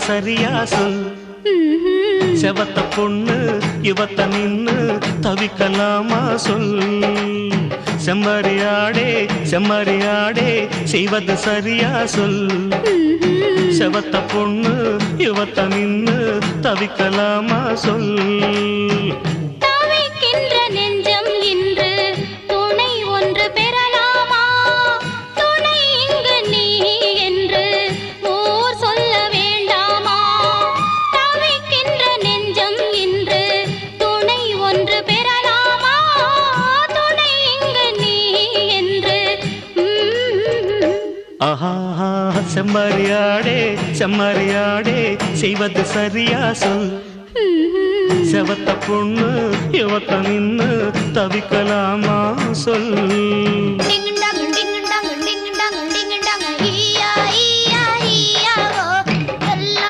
சரியா சொல். செவத்த பொண்ணு இவத்த நின்னு தவிக்கலாமா சொல். செம்மறியாடே செம்மறியாடே செய்வது சரியா சொல். செவத்த பொண்ணு இவத்த நின்னு தவிக்கலாமா சொல். ஆஹா செம்மறியாடே செம்மறியாடே செய்வது சரியா சொல். செவத்த பொண்ணு இவத்த நின்னு தவிக்கலாமா சொல்.